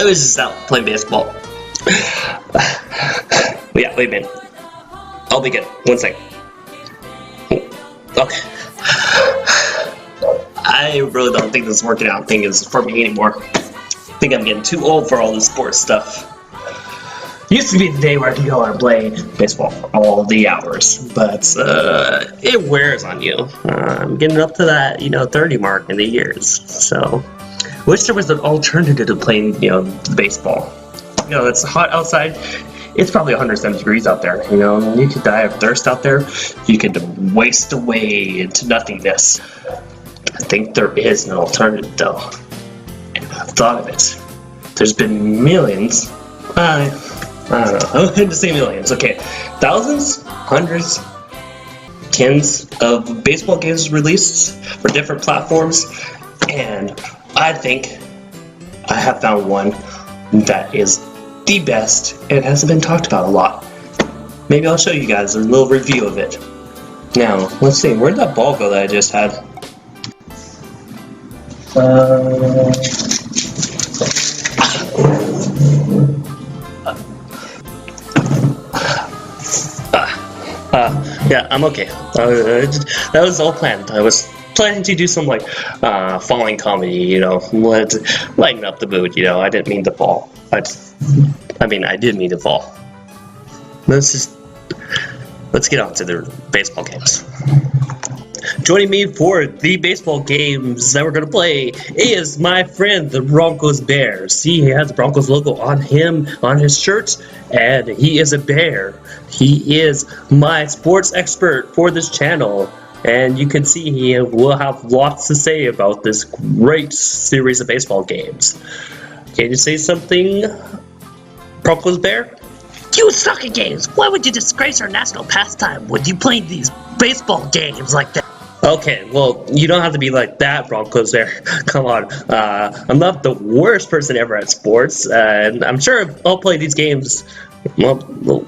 I was just out playing baseball. Yeah, wait a minute. I'll be good. 1 sec. Okay. I really don't think this working out thing is for me anymore. I think I'm getting too old for all this sports stuff. Used to be the day where I could go out and play baseball for all the hours, but it wears on you. I'm getting up to that, 30 mark in the years. So, wish there was an alternative to playing, baseball. It's hot outside. It's probably 107 degrees out there. You could die of thirst out there. You could waste away into nothingness. I think there is an alternative, though. And I've thought of it. There's been millions. I don't know. I'm going to say millions. Okay, thousands, hundreds, tens of baseball games released for different platforms, and I think I have found one that is the best and hasn't been talked about a lot. Maybe I'll show you guys a little review of it. Now, let's see, where'd that ball go that I just had? Yeah, I'm okay. That was all planned. I was planning to do some falling comedy, lighten up the mood. I didn't mean to fall. I did mean to fall. Let's get on to the baseball games. Joining me for the baseball games that we're going to play is my friend, the Broncos Bears. He has the Broncos logo on him, on his shirt, and he is a bear. He is my sports expert for this channel, and you can see he will have lots to say about this great series of baseball games. Can you say something, Broncos Bear? You suck at games! Why would you disgrace our national pastime when you play these baseball games like that? Okay, well, you don't have to be like that, Broncos Bear. Come on. I'm not the worst person ever at sports, and I'm sure I'll play these games. Well,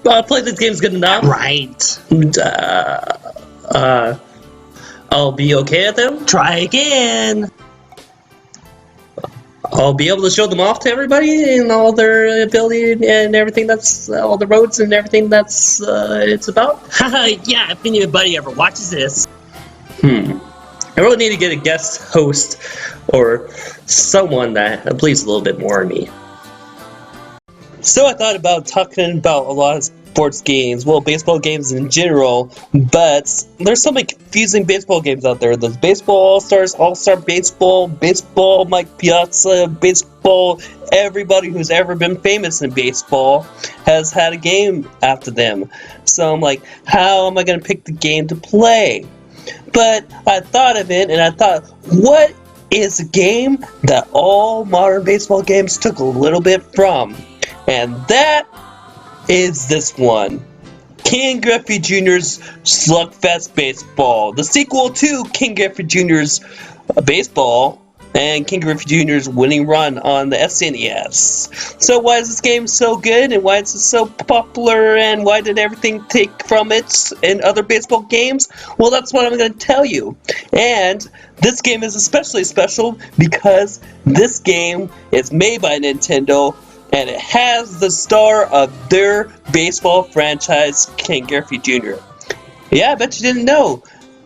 I'll play these games good enough. Right. I'll be okay at them. Try again. I'll be able to show them off to everybody and all their ability and everything that's all the roads and everything that's it's about. Yeah, if anybody ever watches this. I really need to get a guest host or someone that believes a little bit more in me. So I thought about talking about a lot of sports games, well, baseball games in general, but there's so many confusing baseball games out there. There's Baseball All-Stars, All-Star Baseball, Baseball Mike Piazza, Baseball, everybody who's ever been famous in baseball has had a game after them. So I'm like, how am I going to pick the game to play? But I thought of it, and I thought, what is a game that all modern baseball games took a little bit from? And that is this one. Ken Griffey Jr.'s Slugfest Baseball. The sequel to Ken Griffey Jr.'s Baseball and Ken Griffey Jr.'s winning run on the SNES. So why is this game so good, and why is it so popular, and why did everything take from it in other baseball games? Well, that's what I'm going to tell you. And this game is especially special because this game is made by Nintendo, and it has the star of their baseball franchise, Ken Griffey Jr. Yeah, I bet you didn't know.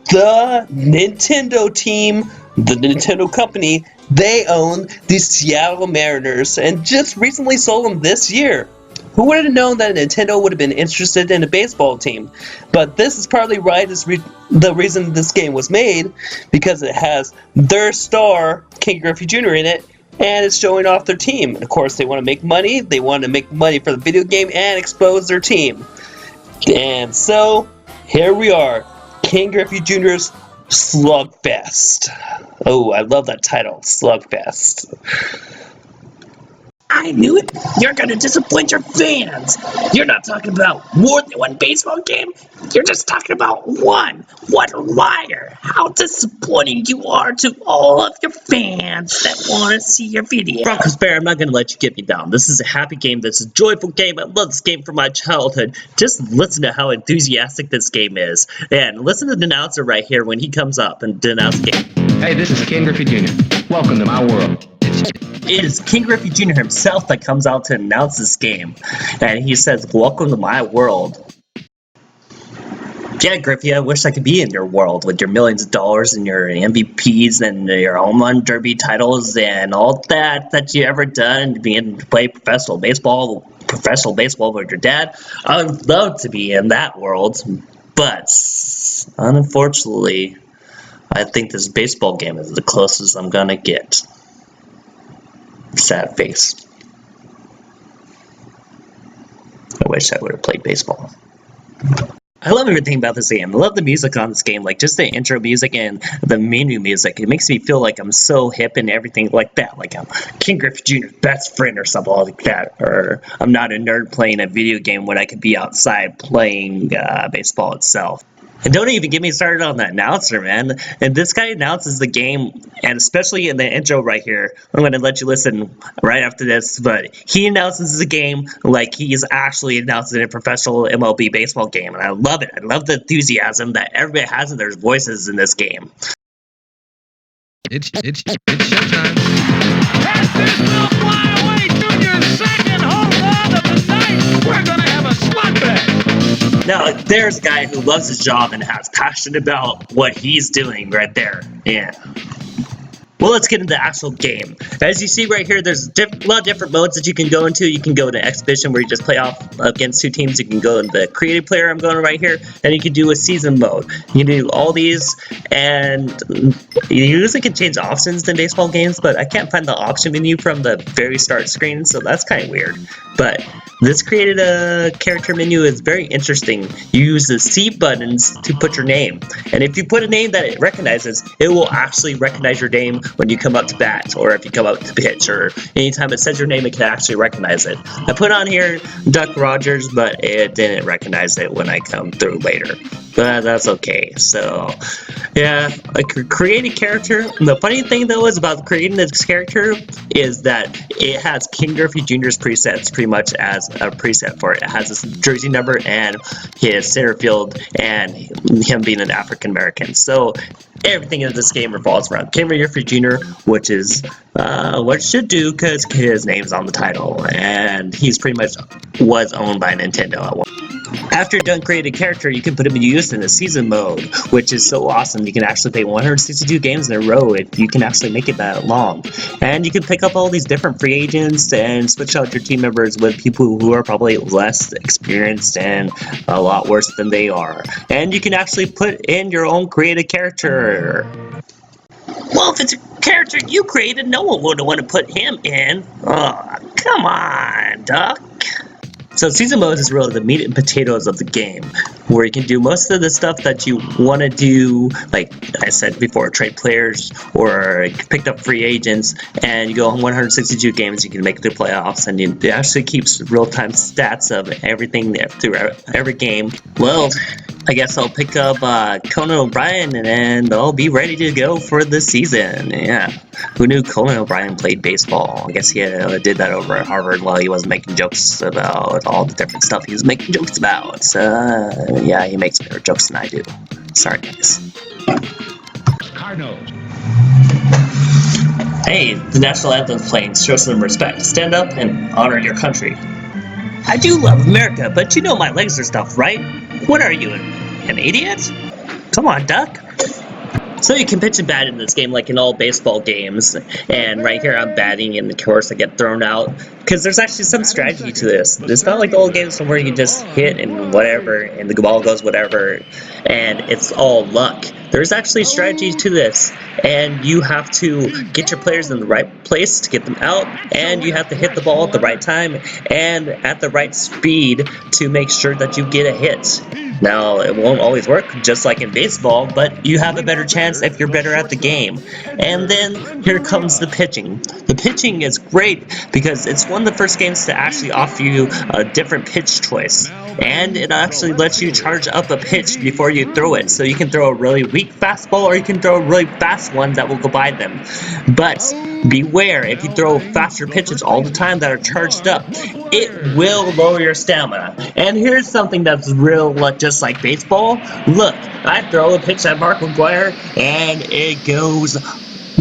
The Nintendo team, the Nintendo company, they own the Seattle Mariners and just recently sold them this year. Who would have known that Nintendo would have been interested in a baseball team? But this is partly right, the reason this game was made, because it has their star, Ken Griffey Jr. in it, and it's showing off their team. And of course, they want to make money. They want to make money for the video game and expose their team. And so, here we are. Ken Griffey Jr.'s Slugfest. Oh, I love that title, Slugfest. I knew it! You're gonna disappoint your fans! You're not talking about more than one baseball game, you're just talking about one! What a liar! How disappointing you are to all of your fans that want to see your video! Broncos Bear, I'm not going to let you get me down. This is a happy game, this is a joyful game, I love this game from my childhood. Just listen to how enthusiastic this game is. And listen to the announcer right here when he comes up and announce the game. Hey, this is Ken Griffey Jr. Welcome to my world. It is King Griffey Jr. himself that comes out to announce this game, and he says, "Welcome to my world." Yeah, Griffey, I wish I could be in your world with your millions of dollars and your MVPs and your home run derby titles and all that you ever done, being to play professional baseball with your dad. I would love to be in that world, but unfortunately, I think this baseball game is the closest I'm gonna get. Sad face. I wish I would have played baseball. I love everything about this game. I love the music on this game, like just the intro music and the menu music. It makes me feel like I'm so hip and everything like that, like I'm King Griffey Jr.'s best friend or something like that, or I'm not a nerd playing a video game when I could be outside playing baseball itself. And don't even get me started on the announcer, man. And this guy announces the game, and especially in the intro right here, I'm going to let you listen right after this, but he announces the game like he's actually announcing a professional MLB baseball game, and I love it. I love the enthusiasm that everybody has in their voices in this game. It's showtime. Pass this will fly away, Junior's second home run of the night. We're going to have a slugfest. Now, there's a guy who loves his job and has passion about what he's doing right there. Yeah. Well, let's get into the actual game. As you see right here, there's a lot of different modes that you can go into. You can go to Exhibition, where you just play off against two teams. You can go into the Creative Player, I'm going right here, and you can do a Season mode. You can do all these, and you usually can change options in baseball games, but I can't find the option menu from the very start screen, so that's kind of weird. But this created a character menu is very interesting. You use the C buttons to put your name, and if you put a name that it recognizes, it will actually recognize your name when you come up to bat, or if you come up to pitch, or anytime it says your name, it can actually recognize it. I put on here Duck Rogers, but it didn't recognize it when I come through later. But that's okay. So, yeah, I could create a character. The funny thing, though, is about creating this character is that it has King Griffey Jr.'s presets pretty much as a preset for it. It has his jersey number and his center field and him being an African American. So everything in this game revolves around King Griffey Jr., which is what it should do because his name's on the title, and he's pretty much was owned by Nintendo at one. After you're done creating a character, you can put him in use in the season mode, which is so awesome. You can actually play 162 games in a row if you can actually make it that long. And you can pick up all these different free agents and switch out your team members with people who are probably less experienced and a lot worse than they are. And you can actually put in your own created character. Well, if it's a character you created, no one would want to put him in. Oh, come on, Duck. So season mode is really the meat and potatoes of the game, where you can do most of the stuff that you want to do, like I said before, trade players or pick up free agents, and you go on 162 games, you can make the playoffs, and it actually keeps real-time stats of everything through every game. Well, I guess I'll pick up Conan O'Brien and I'll be ready to go for the season. Yeah. Who knew Conan O'Brien played baseball? I guess he did that over at Harvard while he was making jokes about all the different stuff he was making jokes about. Yeah, he makes better jokes than I do. Sorry, guys. Cardinals. Hey, the national anthem's playing. Show some respect. Stand up and honor your country. I do love America, but you know my legs are stuffed, right? What are you, an idiot? Come on, Duck. So you can pitch and bat in this game like in all baseball games, and right here I'm batting and of course I get thrown out, because there's actually some strategy to this. It's not like the old games where you just hit and whatever, and the ball goes whatever, and it's all luck. There's actually strategy to this, and you have to get your players in the right place to get them out, and you have to hit the ball at the right time and at the right speed to make sure that you get a hit. Now, it won't always work, just like in baseball, but you have a better chance if you're better at the game. And then, here comes the pitching. The pitching is great because it's one of the first games to actually offer you a different pitch choice. And it actually lets you charge up a pitch before you throw it. So you can throw a really weak fastball or you can throw a really fast one that will go by them. But beware, if you throw faster pitches all the time that are charged up, it will lower your stamina. And here's something that's real, just like baseball. Look, I throw a pitch at Mark McGuire and it goes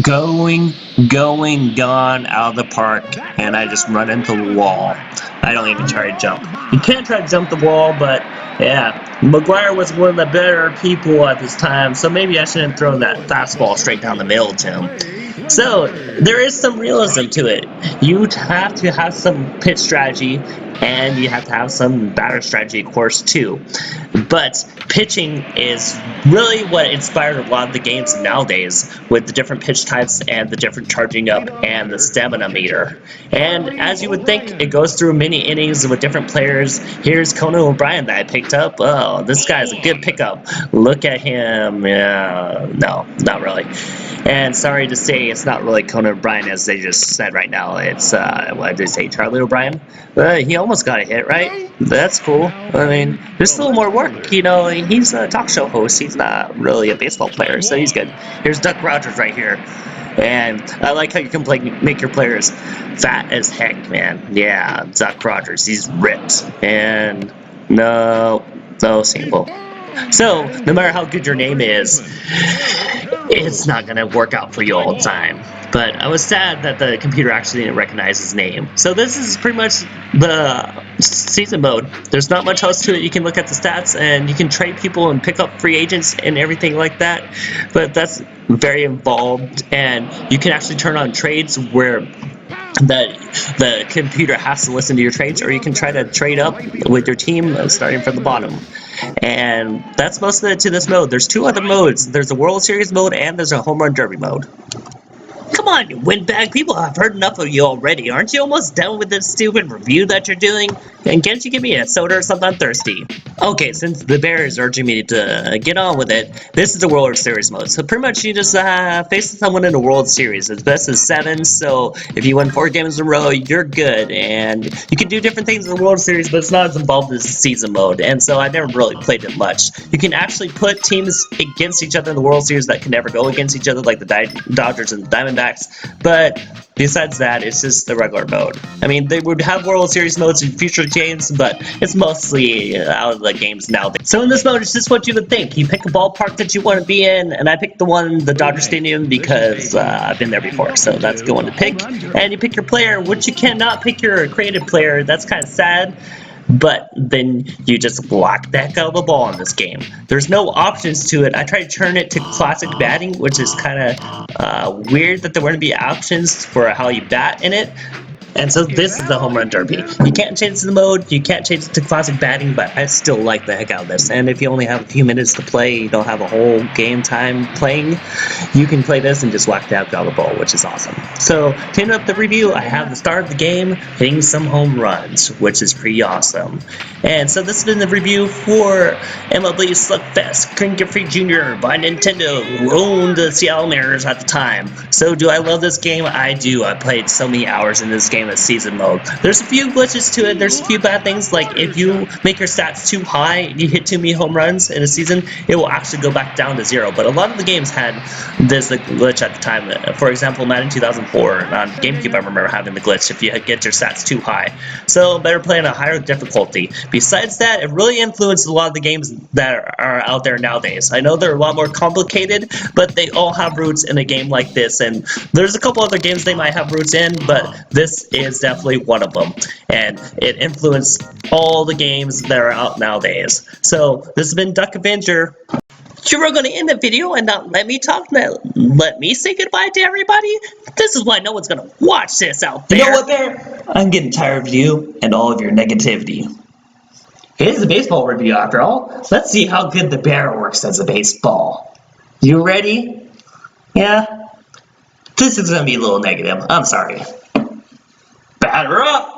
going gone out of the park, and I just run into the wall. I don't even try to jump. You can try to jump the wall, but yeah, McGuire was one of the better people at this time, so maybe I shouldn't throw that fastball straight down the middle to him. So there is some realism to it. You have to have some pitch strategy, and you have to have some batter strategy, of course, too. But pitching is really what inspired a lot of the games nowadays, with the different pitch types and the different charging up and the stamina meter. And as you would think, it goes through many innings with different players. Here's Conan O'Brien that I picked up. Oh, this guy's a good pickup. Look at him. Yeah, no, not really. And sorry to say, it's not really Conan O'Brien as they just said right now. It's, what did they say, Charlie O'Brien? He almost got a hit, right? That's cool. I mean, there's still more work, you know. He's a talk show host. He's not really a baseball player, so he's good. Here's Duck Rogers right here. And I like how you can make your players fat as heck, man. Yeah, Duck Rogers, he's ripped. And no single. So, no matter how good your name is, it's not going to work out for you all the time. But I was sad that the computer actually didn't recognize his name. So this is pretty much the season mode. There's not much else to it. You can look at the stats, and you can trade people and pick up free agents and everything like that. But that's very involved, and you can actually turn on trades where the computer has to listen to your trades, or you can try to trade up with your team starting from the bottom. And that's most of it to this mode. There's two other modes. There's a World Series mode, and there's a Home Run Derby mode. Come on, you windbag. People have heard enough of you already. Aren't you almost done with this stupid review that you're doing? And can't you give me a soda or something? I'm thirsty. Okay, since the bear is urging me to get on with it, this is the World Series mode. So pretty much you just face someone in the World Series. It's best of 7, so if you win 4 games in a row, you're good. And you can do different things in the World Series, but it's not as involved as the season mode. And so I never really played it much. You can actually put teams against each other in the World Series that can never go against each other, like the Dodgers and the Diamondbacks. But besides that, it's just the regular mode. I mean, they would have World Series modes in future games, but it's mostly out of the games nowadays. So in this mode, it's just what you would think. You pick a ballpark that you want to be in, and I picked the Dodger Stadium, because I've been there before, so that's the one to pick. And you pick your player, which you cannot pick your creative player. That's kind of sad. But then you just block the heck out of the ball in this game. There's no options to it. I tried to turn it to classic batting, which is kind of weird that there wouldn't be options for how you bat in it. And so this is the Home Run Derby. You can't change the mode, you can't change it to classic batting, but I still like the heck out of this. And if you only have a few minutes to play, you don't have a whole game time playing, you can play this and just whack the heck out of the ball, which is awesome. So, to end up the review, I have the start of the game, hitting some home runs, which is pretty awesome. And so this has been the review for MLB Slugfest Ken Griffey Jr. by Nintendo, who owned the Seattle Mariners at the time. So do I love this game? I do. I played so many hours in this game as season mode. There's a few glitches to it. There's a few bad things, like if you make your stats too high and you hit too many home runs in a season, it will actually go back down to 0. But a lot of the games had this glitch at the time. For example, Madden 2004 on GameCube, I remember having the glitch if you get your stats too high. So better play on a higher difficulty. Besides that, it really influences a lot of the games that are out there nowadays. I know they're a lot more complicated, but they all have roots in a game like this. And there's a couple other games they might have roots in, but this is definitely one of them. And it influenced all the games that are out nowadays. So this has been Duck Avenger. You were going to end the video and not let me talk? Let me say goodbye to everybody? This is why no one's going to watch this out there. You know what, Bear? I'm getting tired of you and all of your negativity. It is a baseball review after all. Let's see how good the Bear works as a baseball. You ready? Yeah? This is going to be a little negative. I'm sorry. Batter up!